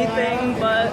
anything but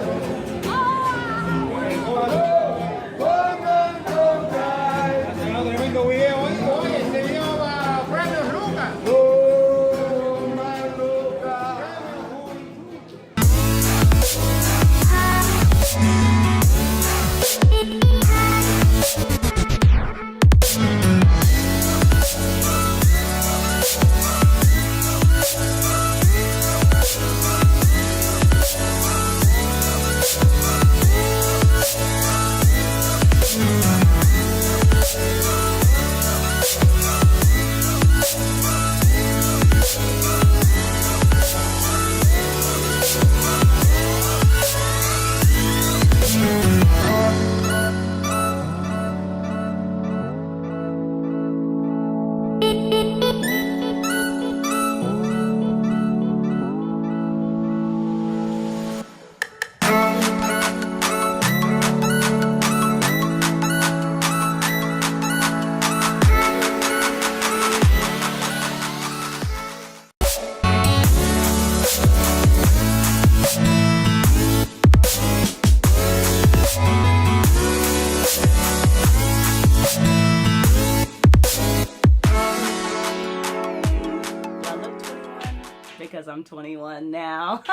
because I'm 21 now.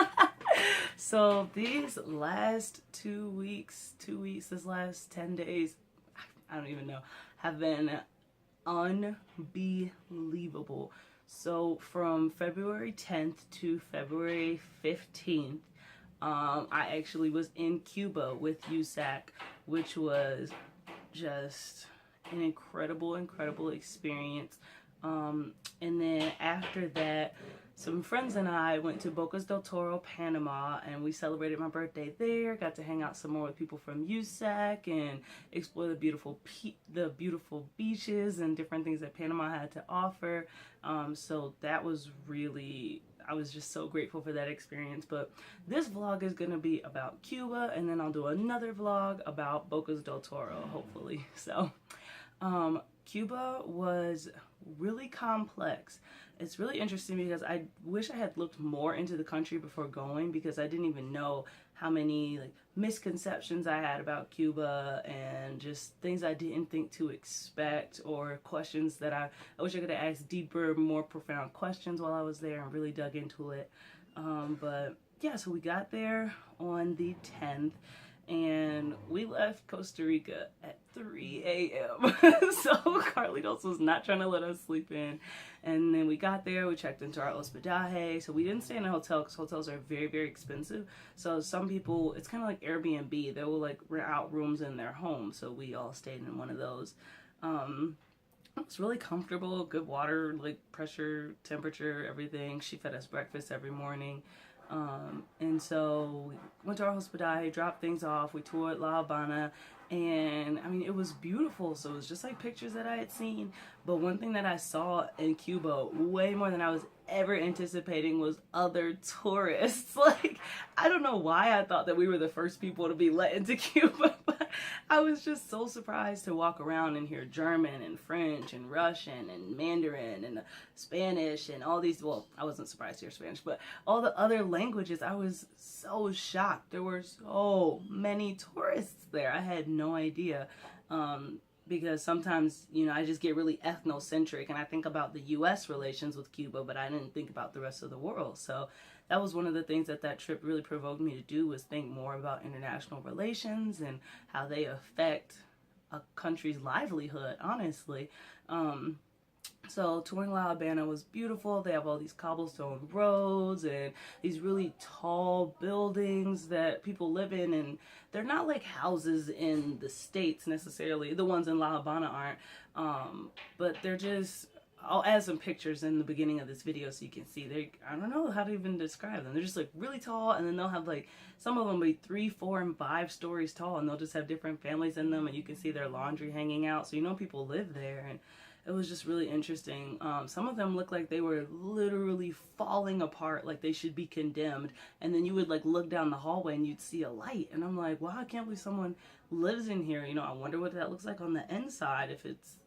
So these last 2 weeks, this last 10 days, I don't even know, have been unbelievable. So from February 10th to February 15th, I actually was in Cuba with USAC, which was just an incredible experience. And then after that, some friends and I went to Bocas del Toro, Panama, and we celebrated my birthday there. Got to hang out some more with people from USAC and explore the beautiful beaches and different things that Panama had to offer. So that was really, I was just so grateful for that experience. But this vlog is going to be about Cuba, and then I'll do another vlog about Bocas del Toro, hopefully. So Cuba was really complex. It's really interesting because I wish I had looked more into the country before going, because I didn't even know how many misconceptions I had about Cuba and just things I didn't think to expect, or questions that I wish I could have asked deeper, more profound questions while I was there and really dug into it. But yeah, so we got there on the 10th. And we left Costa Rica at 3 a.m. So Carlitos was not trying to let us sleep in. And then we got there, we checked into our hospedaje. So we didn't stay in a hotel because hotels are very expensive. So some people, it's kind of like Airbnb. They will rent out rooms in their home. So we all stayed in one of those. It was really comfortable, good water, pressure, temperature, everything. She fed us breakfast every morning. And so we went to our hospedaje, dropped things off, we toured La Habana, and I mean, it was beautiful. So it was just pictures that I had seen. But one thing that I saw in Cuba, way more than I was ever anticipating, was other tourists. I don't know why I thought that we were the first people to be let into Cuba, but I was just so surprised to walk around and hear German and French and Russian and Mandarin and Spanish and all these, well, I wasn't surprised to hear Spanish, but all the other languages. I was so shocked. There were so many tourists there. I had no idea. Because sometimes, I just get really ethnocentric and I think about the U.S. relations with Cuba, but I didn't think about the rest of the world. So that was one of the things that trip really provoked me to do, was think more about international relations and how they affect a country's livelihood, honestly. So touring La Habana was beautiful. They have all these cobblestone roads and these really tall buildings that people live in, and they're not like houses in the States necessarily. The ones in La Habana aren't, but they're just, I'll add some pictures in the beginning of this video so you can see. I don't know how to even describe them. They're just really tall, and then they'll have some of them be 3, 4, and 5 stories tall, and they'll just have different families in them, and you can see their laundry hanging out, so people live there. And it was just really interesting. Some of them looked like they were literally falling apart, like they should be condemned. And then you would look down the hallway and you'd see a light. And I'm like, wow, I can't believe someone lives in here. I wonder what that looks like on the inside, if it's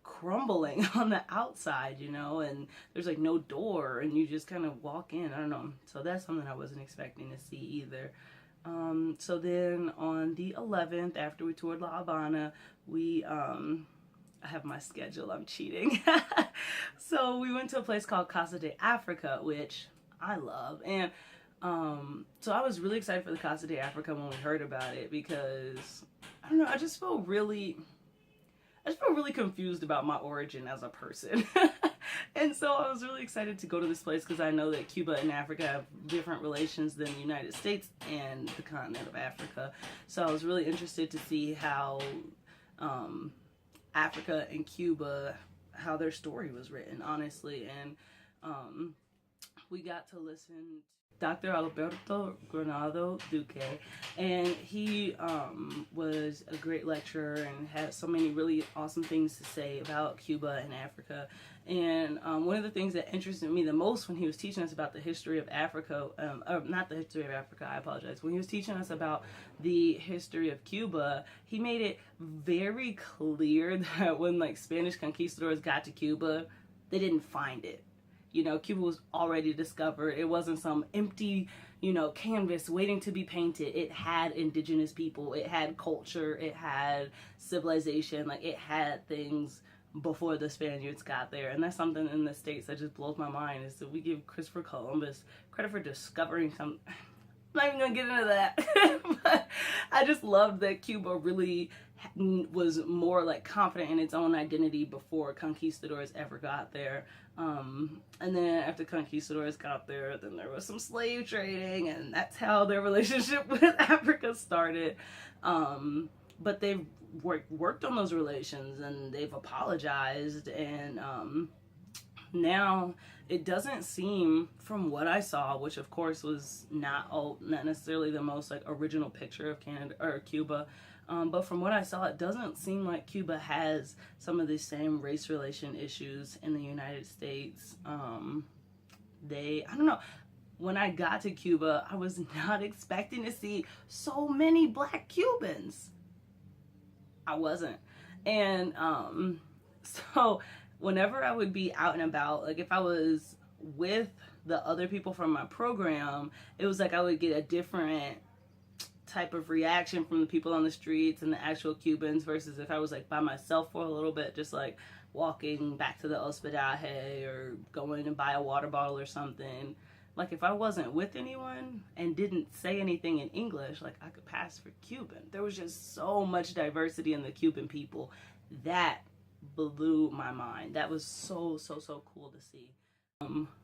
crumbling on the outside, you know, and there's like no door and you just kind of walk in. I don't know. So that's something I wasn't expecting to see either. So then on the 11th, after we toured La Habana, we, I have my schedule, I'm cheating. So we went to a place called Casa de Africa, which I love. And so I was really excited for the Casa de Africa when we heard about it because, I don't know, I just feel really confused about my origin as a person. And so I was really excited to go to this place because I know that Cuba and Africa have different relations than the United States and the continent of Africa. So I was really interested to see how Africa and Cuba, how their story was written, honestly. And we got to listen to Dr. Alberto Granado Duque, and he was a great lecturer and had so many really awesome things to say about Cuba and Africa. And one of the things that interested me the most when he was teaching us about the history of Africa, not the history of Africa, I apologize. When he was teaching us about the history of Cuba, he made it very clear that when like Spanish conquistadors got to Cuba, they didn't find it. You know, Cuba was already discovered. It wasn't some empty, you know, canvas waiting to be painted. It had indigenous people. It had culture. It had civilization. Like, it had things before the Spaniards got there. And that's something in the States that just blows my mind, is that we give Christopher Columbus credit for discovering some... I'm not even going to get into that. But I just love that Cuba really was more like confident in its own identity before conquistadors ever got there. And then after conquistadors got there, then there was some slave trading, and that's how their relationship with Africa started. But they've worked on those relations, and they've apologized, and now it doesn't seem, from what I saw, which of course was not necessarily the most like original picture of Canada or Cuba, but from what I saw, it doesn't seem like Cuba has some of the same race relation issues in the United States. I don't know, when I got to Cuba, I was not expecting to see so many Black Cubans. I wasn't. And so whenever I would be out and about, like if I was with the other people from my program, it was like I would get a different type of reaction from the people on the streets and the actual Cubans versus if I was like by myself for a little bit, just like walking back to the hospedaje or going and buy a water bottle or something. Like if I wasn't with anyone and didn't say anything in English, like I could pass for Cuban. There was just so much diversity in the Cuban people. That blew my mind. That was so cool to see.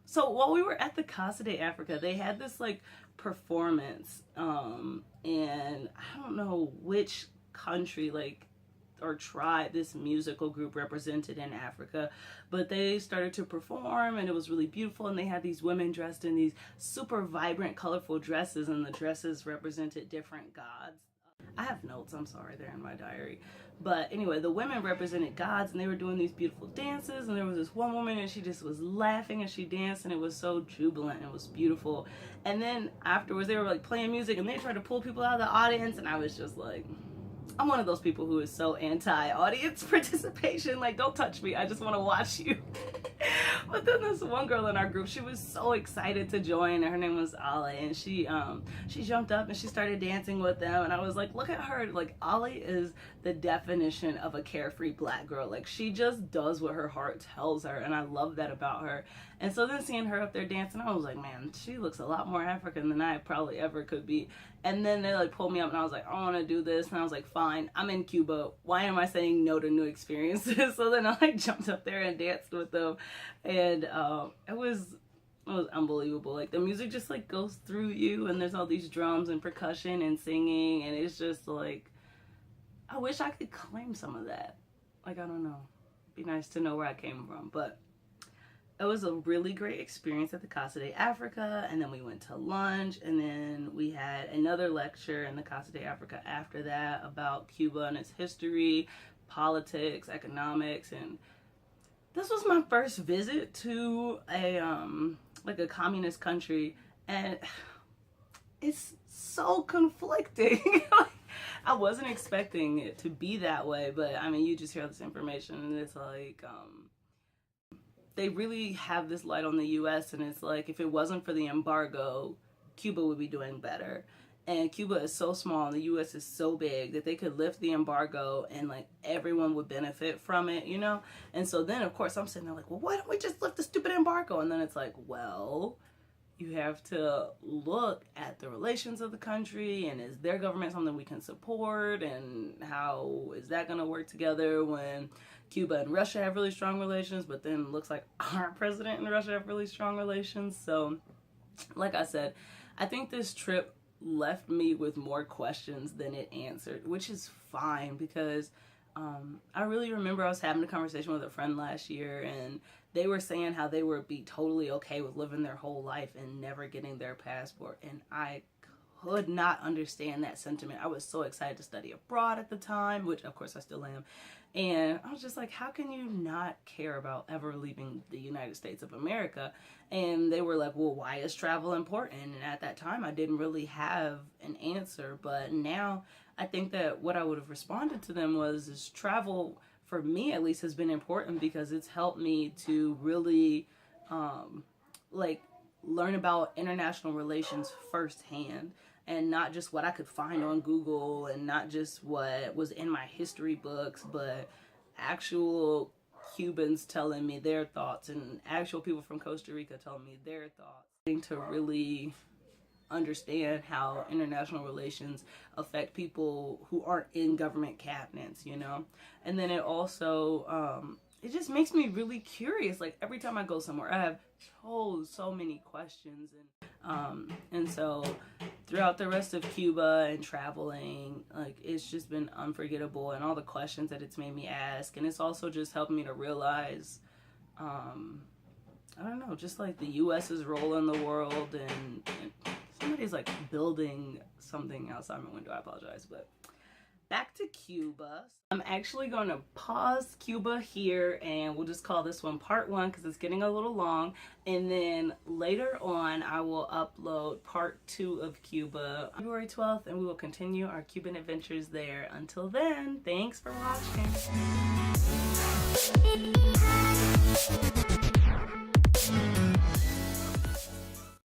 So while we were at the Casa de Africa, they had this like performance, and I don't know which country like or tribe this musical group represented in Africa, but they started to perform and it was really beautiful, and they had these women dressed in these super vibrant, colorful dresses, and the dresses represented different gods. I have notes, I'm sorry, they're in my diary. But anyway, the women represented gods, and they were doing these beautiful dances, and there was this one woman, and she just was laughing as she danced, and it was so jubilant, and it was beautiful. And then afterwards, they were like playing music, and they tried to pull people out of the audience, and I was just like, I'm one of those people who is so anti-audience participation. Like, don't touch me, I just want to watch you. But then this one girl in our group, she was so excited to join, and her name was Ali, and she jumped up and she started dancing with them, and I was like, look at her. Like, Ali is the definition of a carefree Black girl. Like, she just does what her heart tells her, and I love that about her. And so then seeing her up there dancing, I was like, man, she looks a lot more African than I probably ever could be. And then they like pulled me up, and I was like, I want to do this. And I was like, fine, I'm in Cuba. Why am I saying no to new experiences? So then I like jumped up there and danced with them, and it was unbelievable. Like, the music just like goes through you, and there's all these drums and percussion and singing, and it's just like, I wish I could claim some of that. Like, I don't know, it'd be nice to know where I came from. But it was a really great experience at the Casa de Africa, and then we went to lunch, and then we had another lecture in the Casa de Africa after that about Cuba and its history, politics, economics. And this was my first visit to a like a communist country, and it's so conflicting. I wasn't expecting it to be that way, but I mean, you just hear this information and it's like, they really have this light on the US, and it's like, if it wasn't for the embargo, Cuba would be doing better. And Cuba is so small and the US is so big that they could lift the embargo and like everyone would benefit from it, you know? And so then of course I'm sitting there like, well, why don't we just lift the stupid embargo? And then it's like, well, you have to look at the relations of the country, and is their government something we can support, and how is that going to work together when Cuba and Russia have really strong relations, but then looks like our president and Russia have really strong relations. So like I said, I think this trip left me with more questions than it answered, which is fine, because I really remember I was having a conversation with a friend last year, and they were saying how they would be totally okay with living their whole life and never getting their passport, and I could not understand that sentiment. I was so excited to study abroad at the time, which of course I still am, and I was just like, how can you not care about ever leaving the United States of America? And they were like, well, why is travel important? And at that time I didn't really have an answer, but now I think that what I would have responded to them was, is travel for me at least has been important because it's helped me to really like learn about international relations firsthand, and not just what I could find on Google, and not just what was in my history books, but actual Cubans telling me their thoughts, and actual people from Costa Rica telling me their thoughts, to really understand how international relations affect people who aren't in government cabinets, you know? And then it also, it just makes me really curious. Like every time I go somewhere, I have so many questions, and so throughout the rest of Cuba and traveling, like it's just been unforgettable, and all the questions that it's made me ask, and it's also just helped me to realize, I don't know, just like the US's role in the world, and somebody's like building something outside my window. I apologize, but back to Cuba. I'm actually going to pause Cuba here, and we'll just call this one part 1 because it's getting a little long, and then later on I will upload part 2 of Cuba February 12th, and we will continue our Cuban adventures there. Until then, thanks for watching.